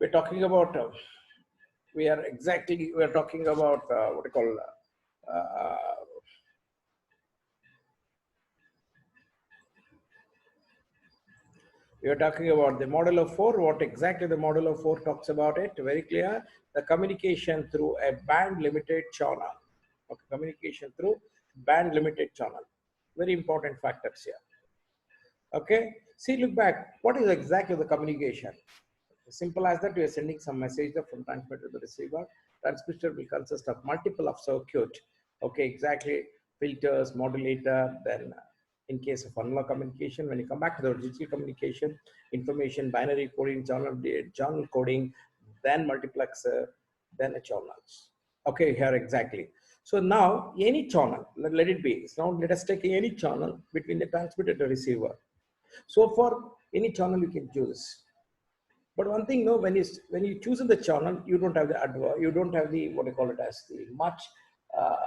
we're talking about we are talking about what you call we are talking about the model of four. What exactly the model of four talks about it? Very clear. The communication through a band limited channel. Okay, communication through band limited channel. Very important factors here. Okay. See, look back. What is exactly the communication? Simple as that, we are sending some message from transmitter to the receiver. Transmitter will consist of multiple of circuit. Okay, exactly. Filters, modulator, then in case of analog communication, when you come back to the digital communication, information, binary coding, journal coding, then multiplexer, then a channels. Okay, here exactly. So now any channel, let it be. So now let us take any channel between the transmitter to receiver. So for any channel you can choose. But one thing, no, when you choose in the channel, you don't have you don't have the what I call it as the uh,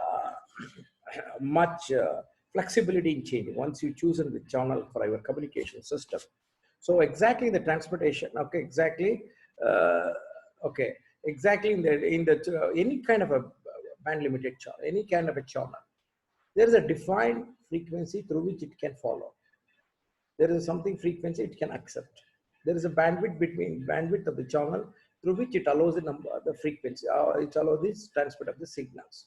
much flexibility in changing once you choose in the channel for your communication system. So exactly the transportation, okay, uh, okay, exactly in the any kind of a band limited channel, any kind of a channel, there is a defined frequency through which it can follow. There is something frequency it can accept. There is a bandwidth of the channel through which it allows the frequency, it allows this transmit of the signals.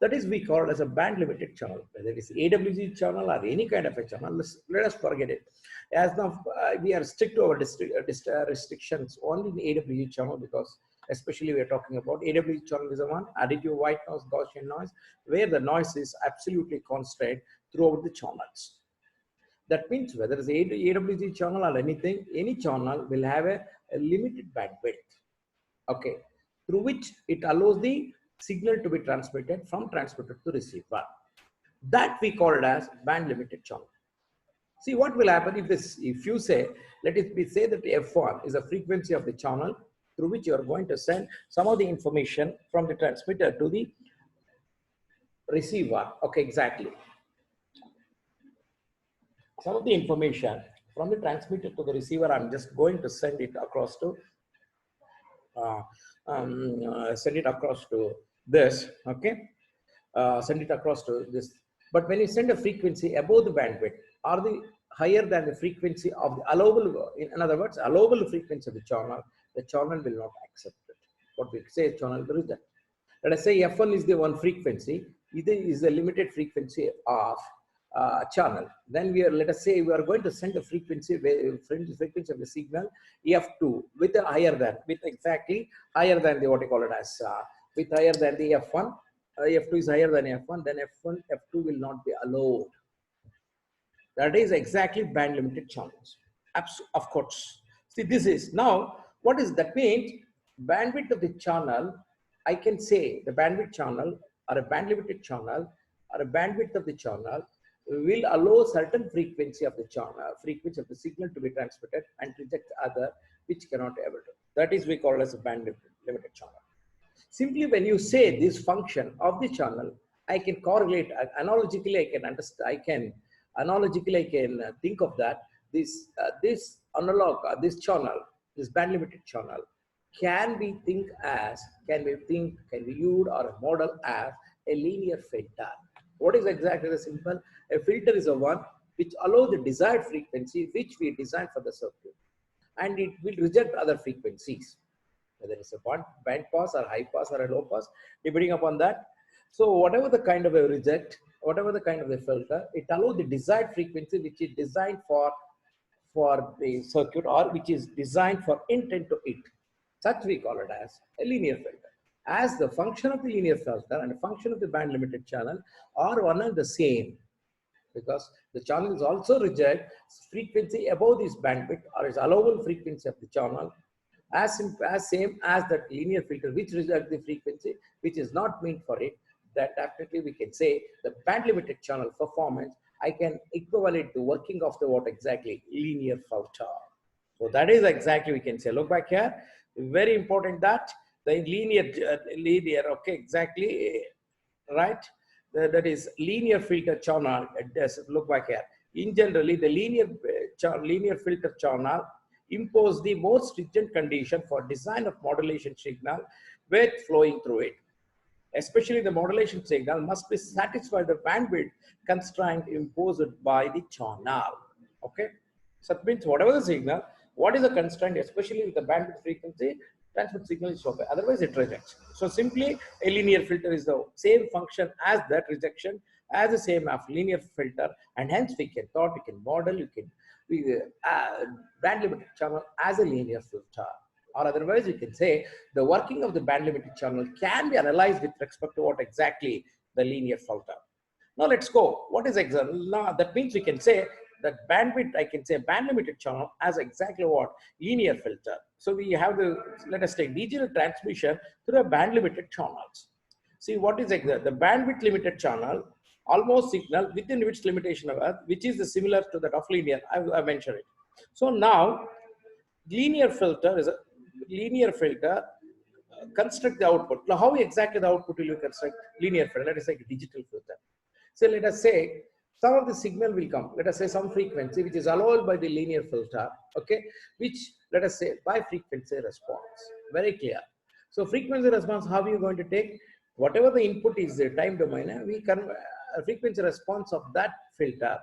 That is we call it as a band limited channel, whether it is AWG channel or any kind of a channel. Let us forget it. As now we are strict to our restrictions only in AWG channel, because especially we are talking about AWG channel is the one additive white noise, Gaussian noise, where the noise is absolutely constant throughout the channels. That means whether it's AWG channel or anything, any channel will have a limited bandwidth, okay, through which it allows the signal to be transmitted from transmitter to receiver. That we call it as band limited channel. See what will happen if you say, say that F1 is a frequency of the channel through which you are going to send some of the information from the transmitter to the receiver. Okay, exactly. Some of the information from the transmitter to the receiver, I'm just going to send it across to this, okay? Send it across to this. But when you send a frequency above the bandwidth, or the higher than the frequency of the allowable, in other words, allowable frequency of the channel will not accept it. What we say channel will reject. Let us say F1 is the one frequency, it is the limited frequency of channel. Then let us say we are going to send a frequency of the signal F2 with exactly higher than the what you call it as with higher than the F1. F2 is higher than F1, then F2 will not be allowed. That is exactly band limited channels. Of course. See, this is now what is that means bandwidth of the channel. I can say the bandwidth channel or a band limited channel or a bandwidth of the channel will allow certain frequency of the channel, frequency of the signal to be transmitted and reject other which cannot able to. That is we call as a band limited channel. Simply when you say this function of the channel, I can correlate analogically. I can understand. Analogically I can think of that this analog this channel, this band limited channel, can be viewed or a model as a linear filter. What is exactly the simple? A filter is a one which allows the desired frequency which we design for the circuit, and it will reject other frequencies, whether it's a band pass or high pass or a low pass, depending upon that. So whatever the kind of a reject, whatever the kind of a filter, it allows the desired frequency which is designed for the circuit or which is designed for intent to it. Such we call it as a linear filter. As the function of the linear filter and the function of the band limited channel are one and the same, because the channel is also reject frequency above this bandwidth or is allowable frequency of the channel as same as that linear filter which reject the frequency which is not meant for it. That definitely we can say the band limited channel performance I can equivalent to working of the what exactly linear filter. So that is exactly we can say. Look back here, very important that the linear okay exactly right. That is linear filter channel. Look back here. In generally, the linear filter channel impose the more stringent condition for design of modulation signal with flowing through it. Especially the modulation signal must be satisfied the bandwidth constraint imposed by the channel. Okay, so that means whatever the signal, what is the constraint, especially with the bandwidth frequency, transmit signal is okay. Otherwise, it rejects. So simply a linear filter is the same function as that rejection, as the same of linear filter, and hence we can thought we can model, band limited channel as a linear filter. Or otherwise, you can say the working of the band limited channel can be analyzed with respect to what exactly the linear filter. Now let's go. What is exactly? Now that means we can say that bandwidth, I can say band limited channel as exactly what? Linear filter. So we have the, let us take digital transmission through a band limited channels. See what is exactly the bandwidth limited channel, almost signal within which limitation of earth, which is the similar to that of linear. I mentioned it. So now linear filter is a linear filter construct the output. Now, how exactly the output will you construct linear filter? Let us say a digital filter. So let us say some of the signal will come. Let us say some frequency which is allowed by the linear filter, okay, which let us say by frequency response. Very clear. So frequency response, how are you going to take? Whatever the input is the time domain, we can frequency response of that filter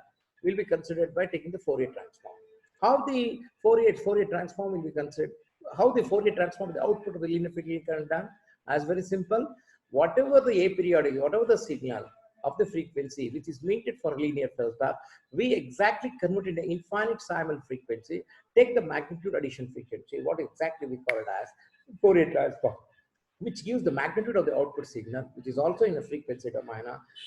will be considered by taking the Fourier transform. How the Fourier transform will be considered? How the Fourier transform, the output of the linear filter can done? As very simple. Whatever the aperiodic, whatever the signal of the frequency which is meted for linear filter, we exactly convert into infinite Simon frequency, take the magnitude addition frequency, what exactly we call it as Fourier transform, which gives the magnitude of the output signal, which is also in a frequency domain,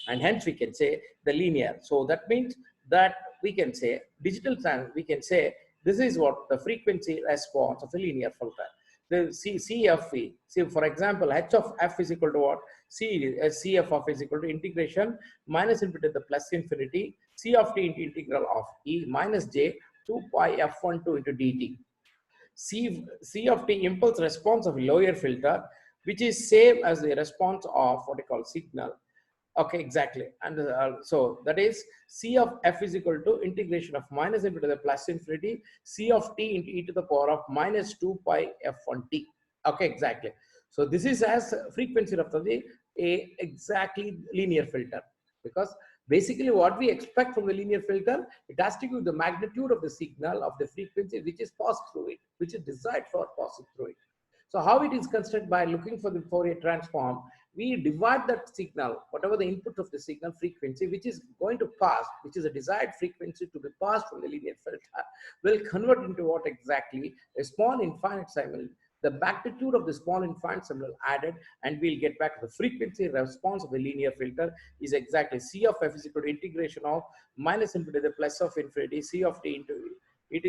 and hence we can say the linear. So that means that we can say digital time, we can say this is what the frequency response of the linear filter. The CFV, see for example, H of f is equal to what? CF of is equal to integration minus infinity to the plus infinity, C of t into integral of E minus j 2 pi f12 into dt. C of t impulse response of a lower filter, which is same as the response of what I call signal. Okay, exactly. And so that is C of f is equal to integration of minus infinity to the plus infinity, C of t into e to the power of minus 2 pi f1t. Okay, exactly. So this is as frequency of the a exactly linear filter, because basically what we expect from the linear filter, it has to give the magnitude of the signal of the frequency which is passed through it, which is desired for passing through it. So how it is constructed? By looking for the Fourier transform, we divide that signal, whatever the input of the signal frequency, which is going to pass, which is a desired frequency to be passed from the linear filter, will convert into what exactly? A small infinite Simon. The magnitude of the small infinite Simon added, and we'll get back to the frequency response of the linear filter is exactly C of f is equal to integration of minus infinity to the plus of infinity, C of t into e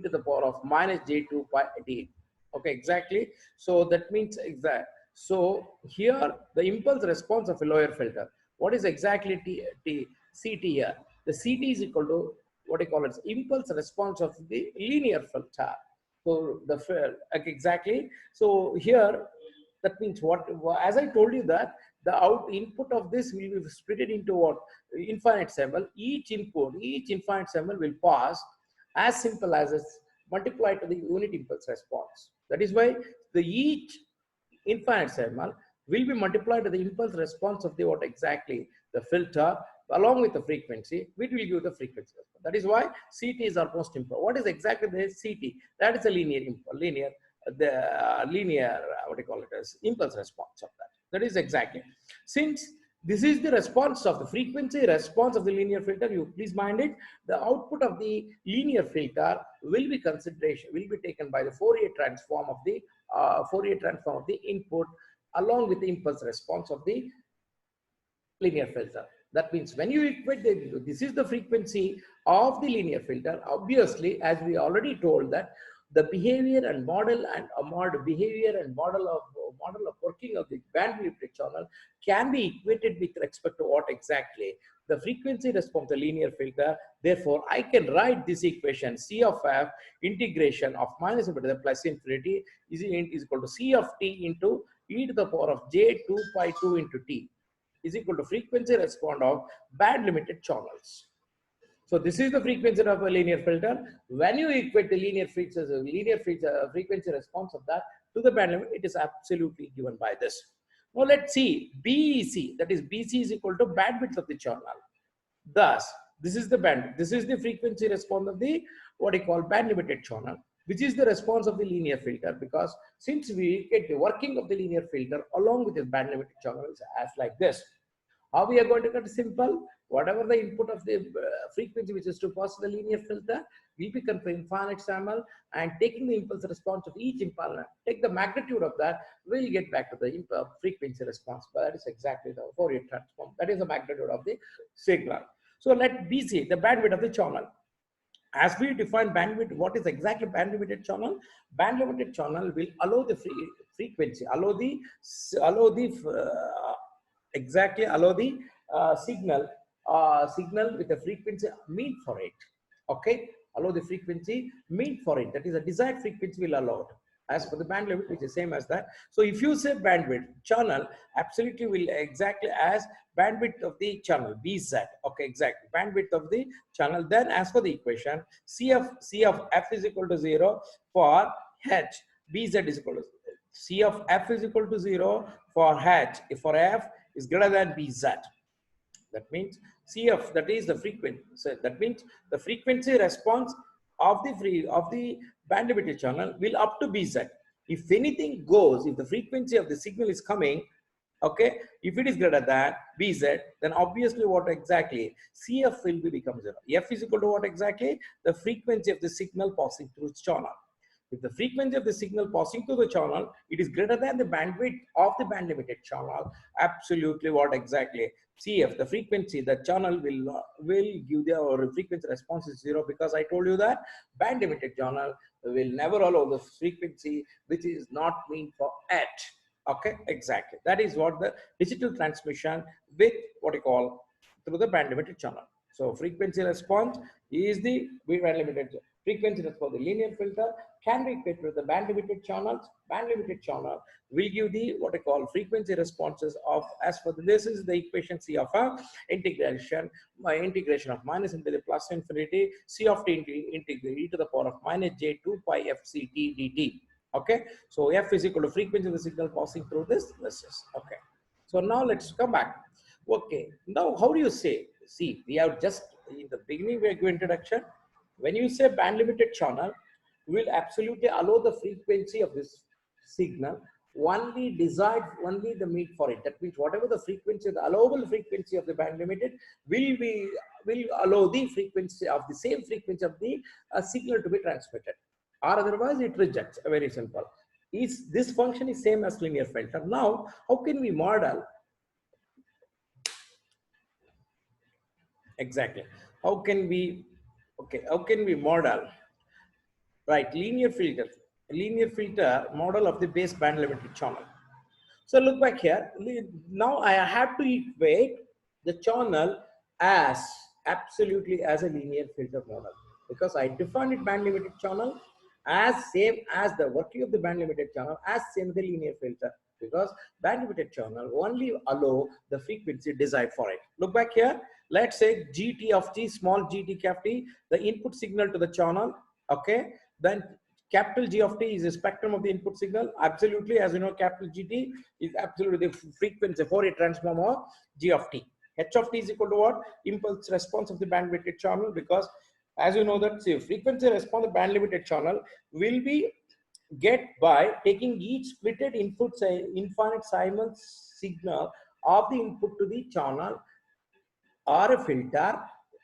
to the power of minus j2 pi t. Okay, exactly. So that means exact. So here the impulse response of a lower filter. What is exactly CT here? The CT is equal to what I call it impulse response of the linear filter. So the exactly. So here that means what, as I told you that the input of this will be split into what? Infinite symbol. Each input, each infinite symbol will pass as simple as it's multiplied to the unit impulse response. That is why the each infinite symbol will be multiplied to the impulse response of the what exactly the filter along with the frequency, which will give the frequency response. That is why CT is our most important. What is exactly the CT? That is a linear what do you call it as impulse response of that. That is exactly. Since this is the response of the frequency response of the linear filter, you please mind it, the output of the linear filter will be taken by the Fourier transform of the input along with the impulse response of the linear filter. That means when you equate this is the frequency of the linear filter. Obviously, as we already told that the behavior and model and model of working of the bandwidth channel can be equated with respect to what exactly the frequency response of the linear filter. Therefore, I can write this equation C of f integration of minus infinity to the plus infinity is equal to C of t into e to the power of j 2 pi 2 into t is equal to frequency response of band limited channels. So this is the frequency of a linear filter. When you equate the frequency response of that to the band limit, it is absolutely given by this. Now let's see BEC, that is BC is equal to bandwidth of the channel. Thus, this is the band, this is the frequency response of the what you call band limited channel, which is the response of the linear filter, because since we get the working of the linear filter along with the band limited channels as like this. How we are going to cut simple? Whatever the input of the frequency which is to pass the linear filter will be conveyed infinite sample, and taking the impulse response of each impulse, take the magnitude of that, we'll get back to the frequency response. But that is exactly the Fourier transform. That is the magnitude of the signal. So let BC, the bandwidth of the channel. As we define bandwidth, what is exactly band limited channel? Band limited channel will allow the frequency, allow the signal with a frequency mean for it. Okay, allow the frequency mean for it. That is a desired frequency will allow it. As for the band limit, which is same as that. So if you say bandwidth channel, absolutely will exactly as bandwidth of the channel BZ. Okay, exactly bandwidth of the channel. Then as for the equation, C of F is equal to 0 for H. BZ is equal to C of F is equal to 0 for H. If for F is greater than BZ. That means CF, that is the frequency. So that means the frequency response of the band limited channel will up to BZ. If anything goes, if the frequency of the signal is coming, okay, if it is greater than BZ, then obviously what exactly CF will become 0. F is equal to what exactly? The frequency of the signal passing through its channel. If the frequency of the signal passing through the channel, it is greater than the bandwidth of the band limited channel, absolutely what exactly? CF, the frequency, the channel will give the frequency response is 0, because I told you that band limited channel will never allow the frequency which is not meant for it. Okay, exactly. That is what the digital transmission with what you call through the band limited channel. So frequency response is the band limited frequency response. The linear filter can be equated with the band limited channels. Band limited channel will give the what I call frequency responses of, as for this is the equation C of a integration of minus infinity plus infinity C of t into e to the power of minus j 2 pi f c t dt. Okay, so F is equal to frequency of the signal passing through this. Okay. So now let's come back. Okay, now how do you say? See, we have just in the beginning we are giving introduction. When you say band limited channel, will absolutely allow the frequency of this signal only the mean for it. That means whatever the frequency, the allowable frequency of the band limited will allow the frequency of the same frequency of the signal to be transmitted, or otherwise it rejects. Very simple. Is this function is same as linear filter. Now, how can we model exactly? How can we model? Right, linear filter model of the base band limited channel. So look back here. Now I have to equate the channel as absolutely as a linear filter model, because I defined it band limited channel as same as the working of the band limited channel as same the linear filter, because band limited channel only allow the frequency desired for it. Look back here. Let's say gt of t, small gt cap t, the input signal to the channel. Okay, then capital G of t is the spectrum of the input signal. Absolutely, as you know, capital GT is absolutely the frequency Fourier transform of G of t. H of t is equal to what? Impulse response of the band limited channel, because as you know that the frequency response of band limited channel will be get by taking each splitted input infinite Simon signal of the input to the channel or a filter,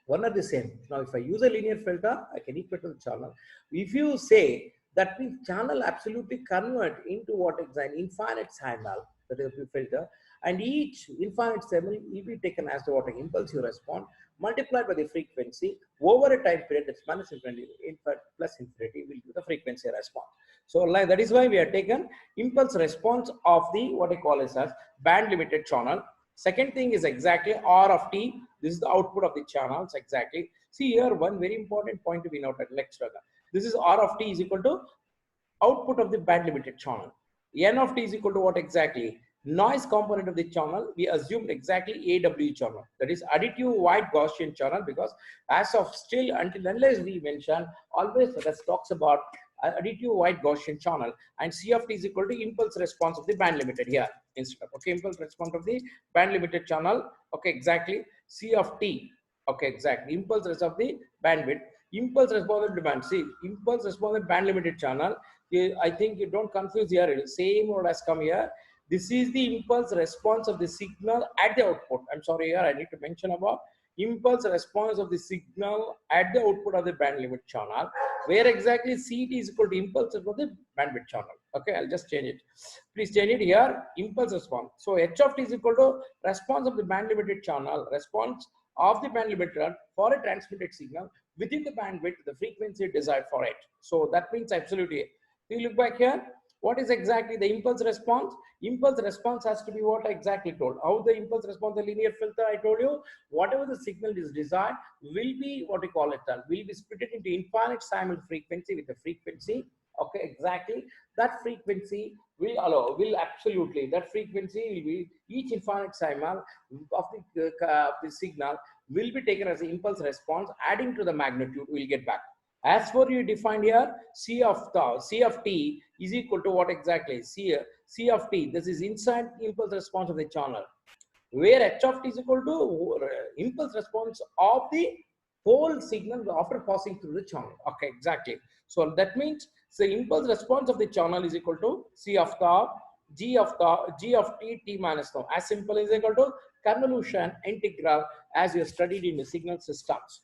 one are the same. Now, if I use a linear filter, I can equate to the channel. If you say that means channel absolutely convert into what is an infinite signal, that is the filter, and each infinite signal will be taken as the what impulse you respond, multiplied by the frequency over a time period that's minus infinity plus infinity will give the frequency response. So like that is why we have taken impulse response of the what I call as band limited channel. Second thing is exactly R of t. This is the output of the channels exactly. See here, one very important point to be noted. Next, this is R of t is equal to output of the band limited channel. N of t is equal to what exactly? noise component of the channel, we assumed exactly AW channel, that is additive wide Gaussian channel, because as of still until unless we mention, always that talks about additive wide Gaussian channel, and C of t is equal to impulse response of the band limited here instead of, okay, impulse response of the band limited channel, okay, exactly C of t, okay, exactly impulse response of the bandwidth, impulse response of demand. See, impulse response of band limited channel, I think you don't confuse here, same word has come here. This is the impulse response of the signal at the output. I'm sorry, here I need to mention about impulse response of the signal at the output of the band limit channel, where exactly CT is equal to impulse of the bandwidth channel. Okay, I'll just change it. Please change it here, impulse response. So H of t is equal to response of the band limited channel, response of the band limiter for a transmitted signal within the bandwidth, the frequency desired for it. So that means absolutely. You look back here, what is exactly the impulse response? Impulse response has to be what I exactly told. How the impulse response, the linear filter, I told you, whatever the signal is desired will be what we call it, will be split into infinite simul frequency with the frequency. Okay, exactly. That frequency will allow, will absolutely, that frequency will be each infinite simul of the signal will be taken as an impulse response, adding to the magnitude, we'll get back. As for you defined here, C of t is equal to what exactly? C of t, this is inside impulse response of the channel, where H of t is equal to impulse response of the whole signal after passing through the channel. Okay, exactly. So that means the impulse response of the channel is equal to C of tau, G of t, t minus tau. As simple as equal to convolution integral as you studied in the signal systems.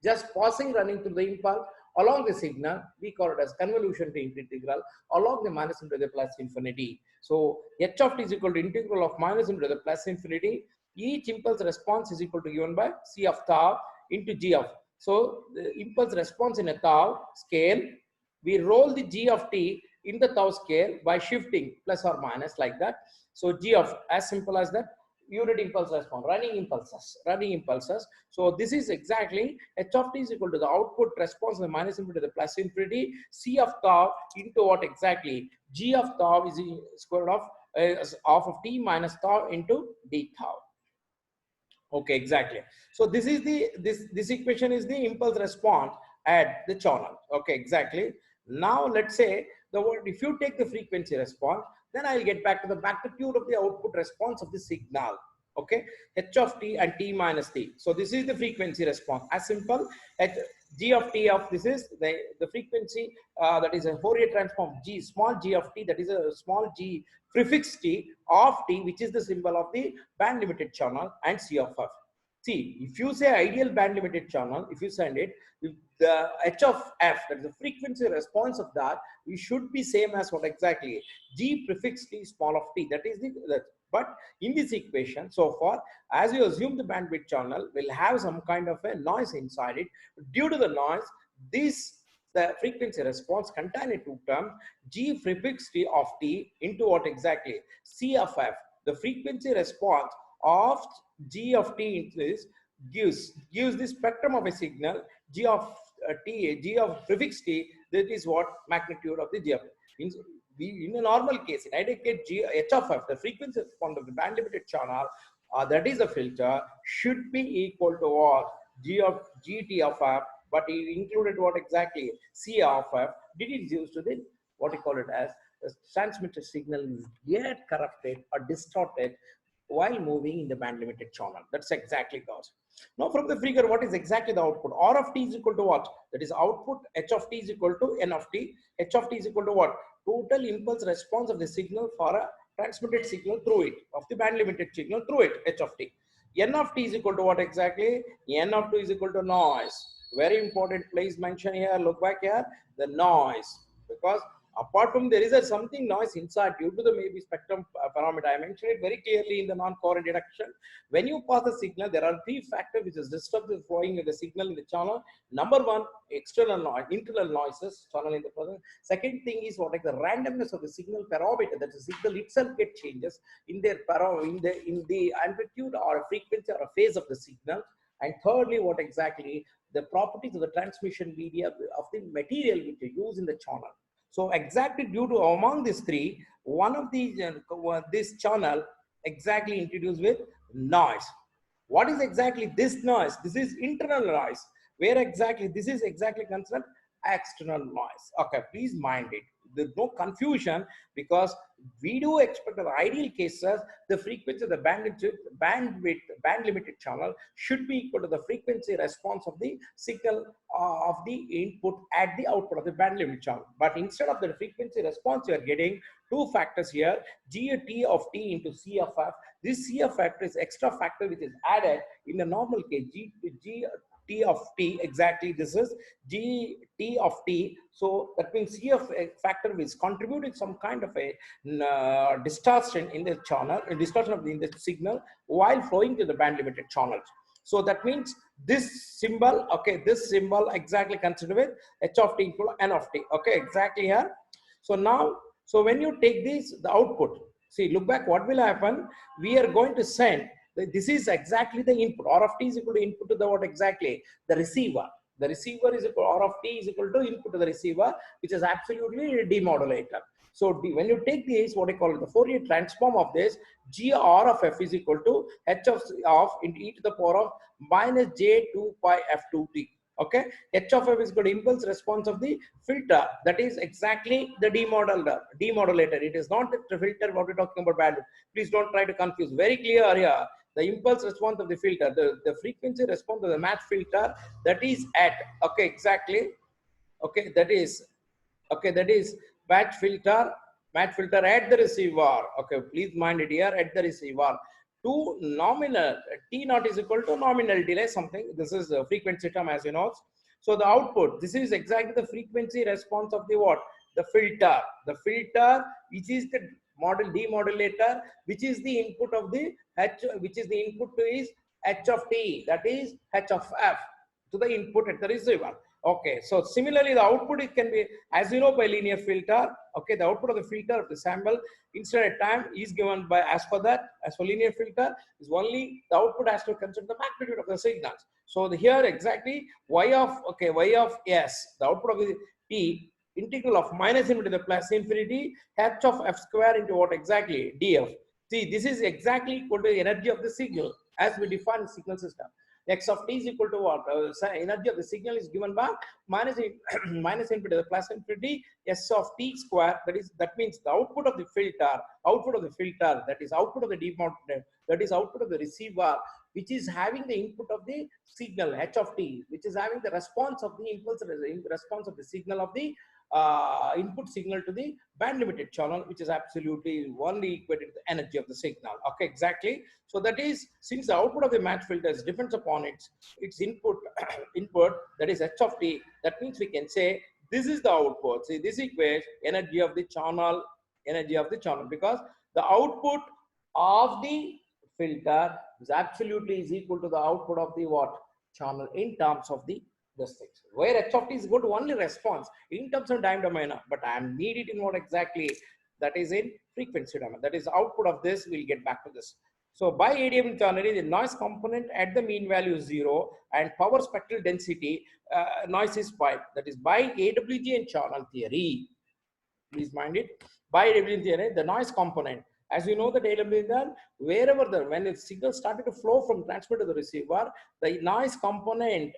Just passing running through the impulse along the signal, we call it as convolution to integral along the minus into the plus infinity. So H of t is equal to integral of minus into the plus infinity. Each impulse response is equal to given by C of tau into G of. So the impulse response in a tau scale, we roll the G of t in the tau scale by shifting plus or minus like that. So G of, as simple as that, unit impulse response, running impulses. So this is exactly H of t is equal to the output response of the minus infinity to the plus infinity, C of tau into what exactly? G of tau is the square root of t minus tau into d tau. Okay, exactly. So this is the this equation is the impulse response at the channel. Okay, exactly. Now let's say the word, if you take the frequency response, then I'll get back to the magnitude of the output response of the signal. Okay, H of t and t minus t. So this is the frequency response. As simple, H, G of t of this is the frequency that is a Fourier transform G, small g of t, that is a small g prefix t of t, which is the symbol of the band limited channel, and C of f. See, if you say ideal band limited channel, if you send it, the H of f, that is the frequency response of that, we should be same as what exactly? G prefix t small of t. That is the, but in this equation, so far, as you assume the bandwidth channel will have some kind of a noise inside it. Due to the noise, the frequency response contain a two term, G prefix t of t into what exactly? C of f. The frequency response of G of t is gives the spectrum of a signal G of G of prefix t, that is what magnitude of the G of means. We, in a normal case, in ideal case, H of f, the frequency response of the band limited channel, that is a filter, should be equal to what? GT of f, but it included what exactly? C of f. Did it use to the what you call it as the transmitted signal get corrupted or distorted while moving in the band limited channel. That's exactly cause. Now from the figure, what is exactly the output? R of t is equal to what? That is output. H of t is equal to N of t. H of t is equal to what? Total impulse response of the signal for a transmitted signal through it, of the band limited signal through it, H of t. N of t is equal to what exactly? N of t is equal to noise. Very important, please mention here, look back here, the noise. Because apart from there is a something noise inside due to the maybe spectrum parameter. I mentioned it very clearly in the non-coherent deduction. When you pass the signal, there are three factors which is disturb the flowing of the signal in the channel. Number one, external noise, internal noises, channel in the present. Second thing is what like the randomness of the signal parameter, that the signal itself get changes in their in the amplitude or frequency or a phase of the signal. And thirdly, what exactly the properties of the transmission media of the material which you use in the channel. So exactly due to among these three, one of these this channel exactly introduced with noise. What is exactly this noise? This is internal noise. Where exactly this is exactly considered external noise. Okay, please mind it. There's no confusion, because we do expect in the ideal cases the frequency of the band limited channel should be equal to the frequency response of the signal of the input at the output of the band limited channel. But instead of the frequency response, you are getting two factors here: G T of T into C of F. This C of F is extra factor which is added in the normal case. G T of T, exactly this is G T of T. So that means C of factor is contributing some kind of a distortion in the channel, distortion of in the signal while flowing to the band limited channels. So that means this symbol, okay, this symbol exactly considered with H of T equal to N of T. Okay, exactly here. So now, so when you take this, the output, see, look back, what will happen? We are going to send, this is exactly the input. R of T is equal to input to the what exactly? The receiver. The receiver is equal, R of T is equal to input to the receiver, which is absolutely a demodulator. So when you take this, what I call it, the Fourier transform of this, G R of F is equal to H of into e to the power of minus J 2 pi F2T. Okay, H of F is equal to impulse response of the filter. That is exactly the demodulator. It is not the filter what we're talking about bandwidth. Please don't try to confuse. Very clear here. The impulse response of the filter, the frequency response of the match filter, that is at, okay, exactly, okay, that is, okay, that is match filter at the receiver. Okay, please mind it here, at the receiver. To nominal, T naught is equal to nominal delay something. This is a frequency term, as you know. So the output, this is exactly the frequency response of the what? The filter. The filter, which is the demodulator, which is the input of the H, which is the input to is H of T, that is H of F, to the input at the receiver. Okay, so similarly, the output it can be, as you know, by linear filter. Okay, the output of the filter of the sample instant time is given by, as for that, as for linear filter, is only the output has to consider the magnitude of the signals. So here exactly y of, okay, y of S, the output of the T, integral of minus infinity to the plus infinity, H of F square into what exactly? DF. See, this is exactly equal to the energy of the signal as we define signal system. X of T is equal to what? Energy of the signal is given by minus minus infinity to the plus infinity S of T square. That means the output of the filter, that is output of the demodulator, that is output of the receiver, which is having the input of the signal H of T, which is having the response of the impulse, response of the signal of the input signal to the band limited channel, which is absolutely only equated to the energy of the signal. Okay, exactly. So that is, since the output of the match filter depends upon its input input, that is H of T, that means we can say this is the output. See, this equates energy of the channel, because the output of the filter is absolutely is equal to the output of the what? Channel in terms of the this thing. Where H of T is good only response in terms of time domain, but I need it in what exactly? That is in frequency domain. That is output of this. We'll get back to this. So by ADM internally, the noise component at the mean value is 0 and power spectral density noise is 5. That is by AWG and channel theory. Please mind it. By AWG theory, the noise component, as you know, the AWG, wherever when the signal started to flow from transmitter to the receiver, the noise component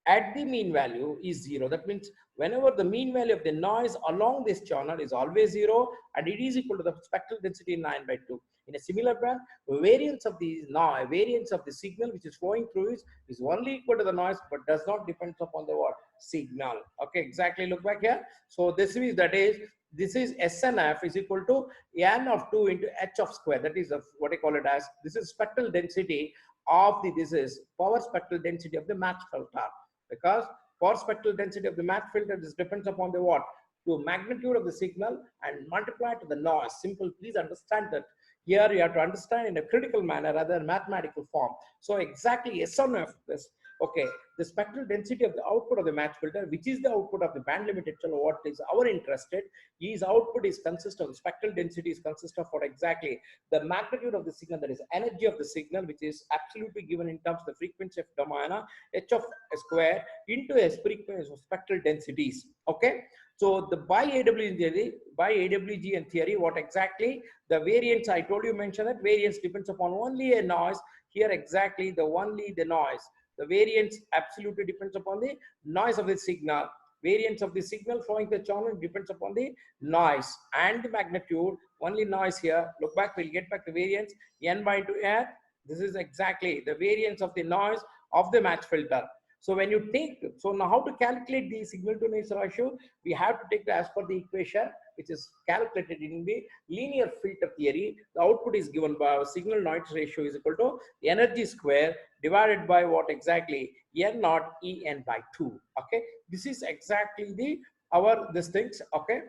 at the mean value is 0. That means whenever the mean value of the noise along this channel is always 0 and it is equal to the spectral density 9/2. In a similar plan, variance of the noise, variance of the signal which is flowing through is only equal to the noise but does not depend upon the what? Signal. Okay, exactly. Look back here. So this is, that is, this is SNF is equal to N of 2 into H of square. That is what I call it as, this is spectral density of the, this is power spectral density of the match filter. Because power spectral density of the match filter, this depends upon the what? The magnitude of the signal and multiply to the noise. Simple. Please understand that. Here you have to understand in a critical manner rather than mathematical form. So exactly S on F this. Okay, the spectral density of the output of the match filter, which is the output of the band limited channel, what is our interested, is output is consist of the spectral density is consist of what exactly the magnitude of the signal, that is energy of the signal, which is absolutely given in terms of the frequency of domain h of a square into a frequency of spectral densities. Okay, so the by AWG and theory, what exactly the variance I told you, mentioned that variance depends upon only a noise. Here exactly the only the noise. The variance absolutely depends upon the noise of the signal. Variance of the signal flowing the channel depends upon the noise and the magnitude. Only noise here. Look back, we'll get back to variance. N by 2 R. This is exactly the variance of the noise of the match filter. So when you take, so now how to calculate the signal to noise ratio? We have to take the, as per the equation, which is calculated in the linear filter theory. The output is given by our signal noise ratio is equal to energy square divided by what exactly N naught En by 2. Okay, this is exactly the our this things. Okay,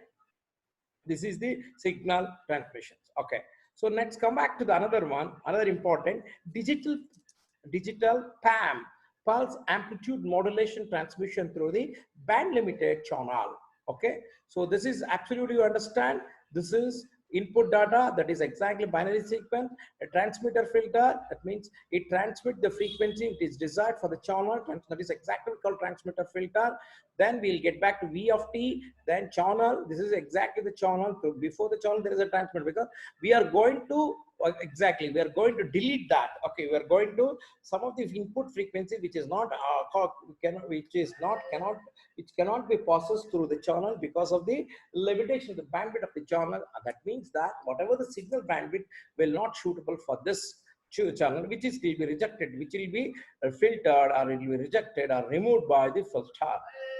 this is the signal transmissions. Okay, so let's come back to the another one, another important digital PAM, pulse amplitude modulation transmission through the band limited channel. Okay, so this is absolutely, you understand, this is input data, that is exactly binary sequence, a transmitter filter, that means it transmits the frequency it is desired for the channel, that is exactly called transmitter filter. Then we'll get back to V of t, then channel, this is exactly the channel. So before the channel there is a transmitter, because we are going to exactly we are going to delete that. Okay, we are going to some of the input frequency which is not which cannot be processed through the channel because of the limitation of the bandwidth of the channel. That means that whatever the signal bandwidth will not suitable for this channel, which is will be rejected, which will be filtered, or it will be rejected or removed by the filter.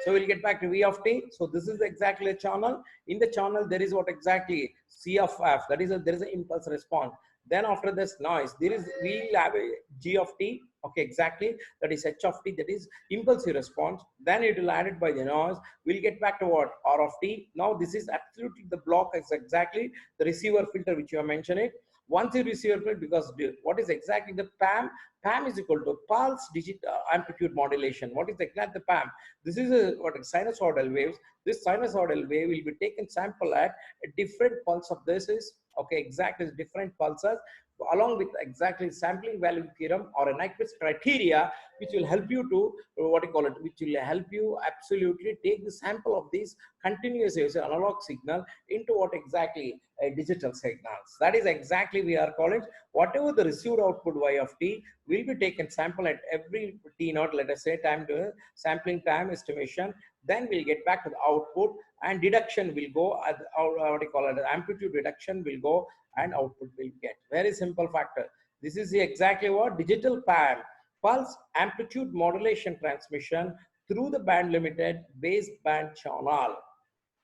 So we'll get back to V of t. So this is exactly a channel. In the channel there is what exactly C of f, that is there is an impulse response. Then after this noise, there is we'll have a G of t. Okay, exactly, that is H of t, that is impulsive response. Then it will add it by the noise. We'll get back to what R of t. Now this is absolutely the block is exactly the receiver filter which you have mentioned it. Once you receiver filter, because what is exactly the PAM? PAM is equal to pulse digit amplitude modulation. What is exactly the PAM? This is a what is sinusoidal waves. This sinusoidal wave will be taken sample at a different pulse of this is okay, exactly different pulses along with exactly sampling value theorem or a Nyquist criteria, which will help you to what you call it, which will help you absolutely take the sample of these continuous analog signal into what exactly a digital signals. That is exactly we are calling whatever the received output Y of t will be taken sample at every t naught, let us say time to sampling time estimation. Then we'll get back to the output and deduction will go at what do you call it, amplitude reduction will go and output will get. Very simple factor. This is exactly what digital PAM, pulse amplitude modulation transmission through the band limited baseband channel.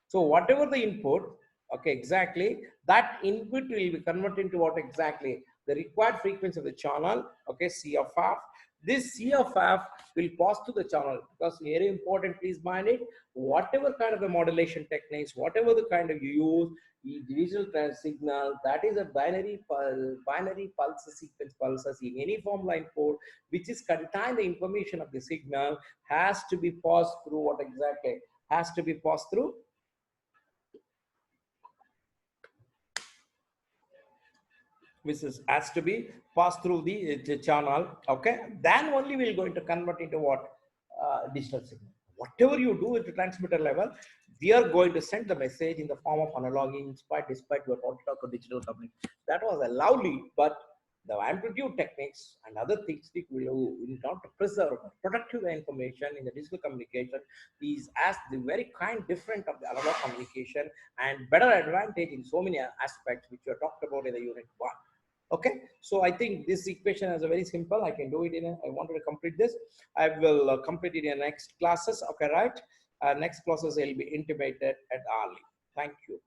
So whatever the input, okay, exactly that input will be converted into what exactly the required frequency of the channel. Okay, C of f. This C of f will pass to the channel, because very important, please mind it, whatever kind of the modulation techniques, whatever the kind of you use, digital signal, that is a binary pulse sequence pulses in any form line code, which is contain the information of the signal, has to be passed through what exactly has to be passed through which is has to be passed through the channel. Okay, then only we're going to convert into what digital signal. Whatever you do at the transmitter level, we are going to send the message in the form of analog, despite your talk or digital communication. That was a lovely, but the amplitude techniques and other things will not preserve, protect the information in the digital communication is as the very kind different of the analog communication and better advantage in so many aspects which were talked about in the unit 1. Okay, so I think this equation is a very simple. I can do it in I wanted to complete this. I will complete it in the next classes. Okay, right? Next classes will be intimated at early. Thank you.